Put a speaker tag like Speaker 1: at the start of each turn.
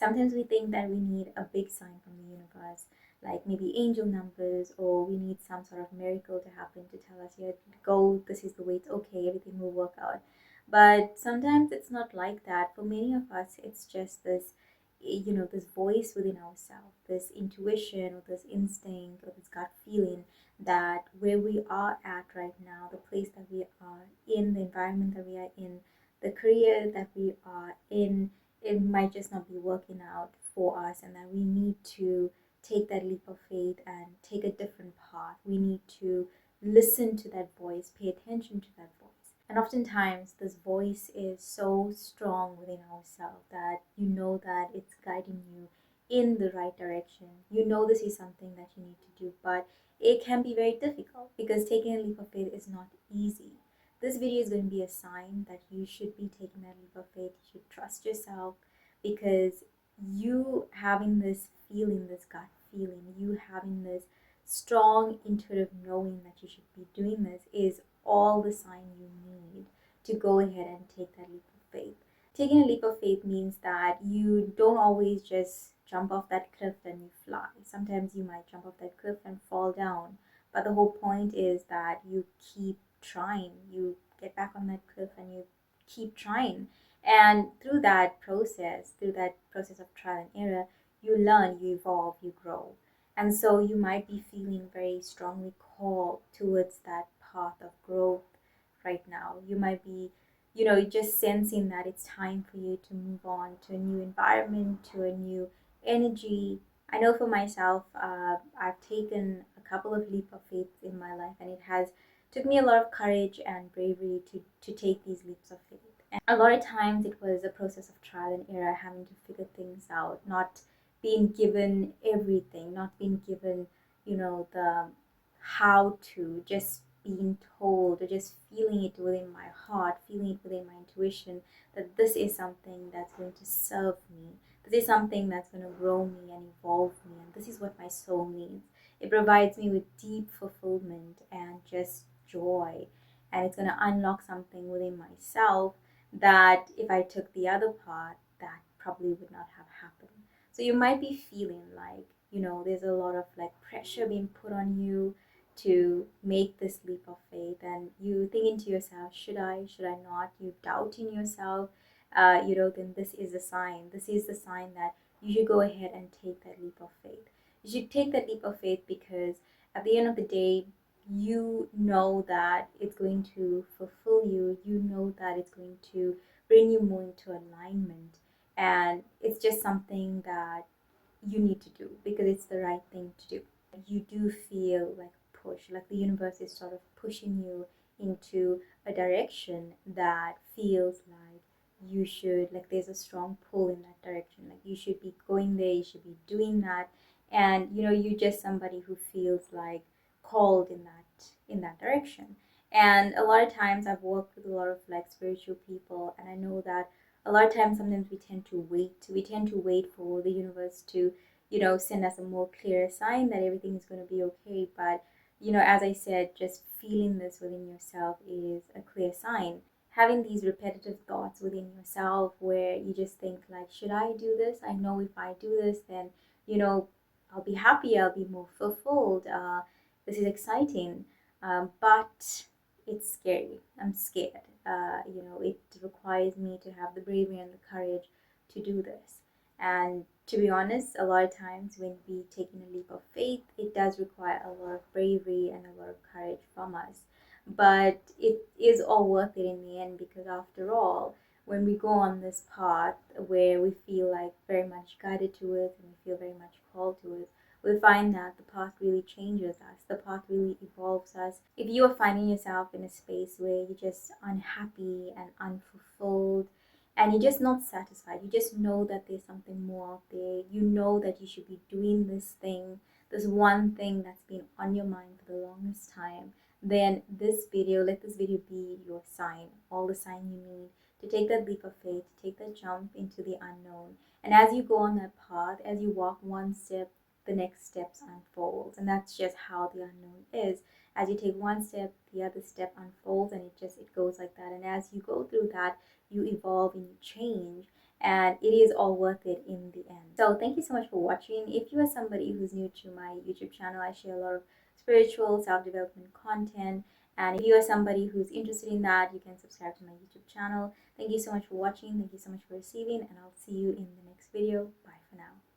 Speaker 1: Sometimes we think that we need a big sign from the universe, like maybe angel numbers, or we need some sort of miracle to happen to tell us, yeah, go, this is the way, it's okay, everything will work out. But sometimes it's not like that. For many of us, it's just this, this voice within ourselves, this intuition or this instinct or this gut feeling that where we are at right now, the place that we are in, the environment that we are in, the career that we are in, it might just not be working out for us, and that we need to take that leap of faith and take a different path. We need to listen to that voice, pay attention to that voice. And oftentimes, this voice is so strong within ourselves that you know that it's guiding you in the right direction. You know this is something that you need to do, but it can be very difficult because taking a leap of faith is not easy. This video is going to be a sign that you should be taking that leap of faith. You should trust yourself, because you having this feeling, this gut feeling, you having this strong intuitive knowing that you should be doing this is all the sign you need to go ahead and take that leap of faith. Taking a leap of faith means that you don't always just jump off that cliff and you fly. Sometimes you might jump off that cliff and fall down. But the whole point is that you keep trying. You get back on that cliff and you keep trying. And through that process of trial and error, you learn, you evolve, you grow. And so you might be feeling very strongly called towards that path of growth right now. You might be, just sensing that it's time for you to move on to a new environment, to a new energy. I know for myself, I've taken a couple of leap of faith in my life, and it has took me a lot of courage and bravery to take these leaps of faith. And a lot of times it was a process of trial and error, having to figure things out, not being given everything, not being given, the how to, just being told or just feeling it within my heart, feeling it within my intuition that this is something that's going to serve me. This is something that's going to grow me and evolve me, and this is what my soul needs. It provides me with deep fulfillment and just joy, and it's going to unlock something within myself that if I took the other path, that probably would not have happened. So you might be feeling like, there's a lot of like pressure being put on you to make this leap of faith, and you thinking to yourself, should I not? You doubting yourself, then this is a sign. This is the sign that you should go ahead and take that leap of faith. You should take that leap of faith because at the end of the day, you know that it's going to fulfill you. You know that it's going to bring you more into alignment. And it's just something that you need to do because it's the right thing to do. You do feel like push, like the universe is sort of pushing you into a direction that feels like you should, like there's a strong pull in that direction, like you should be going there, you should be doing that. And you're just somebody who feels like called in that direction. And a lot of times I've worked with a lot of like spiritual people, and I know that a lot of times sometimes we tend to wait for the universe to send us a more clear sign that everything is going to be okay. But as I said, just feeling this within yourself is a clear sign. Having these repetitive thoughts within yourself where you just think like, should I do this? I know if I do this, then I'll be happy, I'll be more fulfilled, this is exciting, but it's scary. I'm scared. It requires me to have the bravery and the courage to do this. And to be honest, a lot of times when we taking a leap of faith, it does require a lot of bravery and a lot of courage from us. But it is all worth it in the end, because after all, when we go on this path where we feel like very much guided to it and we feel very much called to it, we find that the path really changes us, the path really evolves us. If you are finding yourself in a space where you're just unhappy and unfulfilled, and you're just not satisfied, you just know that there's something more out there, you know that you should be doing this thing, this one thing that's been on your mind for the longest time, then let this video be your sign, all the sign you need to take that leap of faith, to take that jump into the unknown. And as you go on that path, as you walk one step, the next steps unfolds. And that's just how the unknown is. As you take one step, the other step unfolds, and it goes like that. And as you go through that, you evolve and you change. and it is all worth it in the end. So thank you so much for watching. If you are somebody who's new to my YouTube channel, I share a lot of spiritual self-development content, and if you are somebody who's interested in that, you can subscribe to my YouTube channel. Thank you so much for watching. Thank you so much for receiving, and I'll see you in the next video. Bye for now.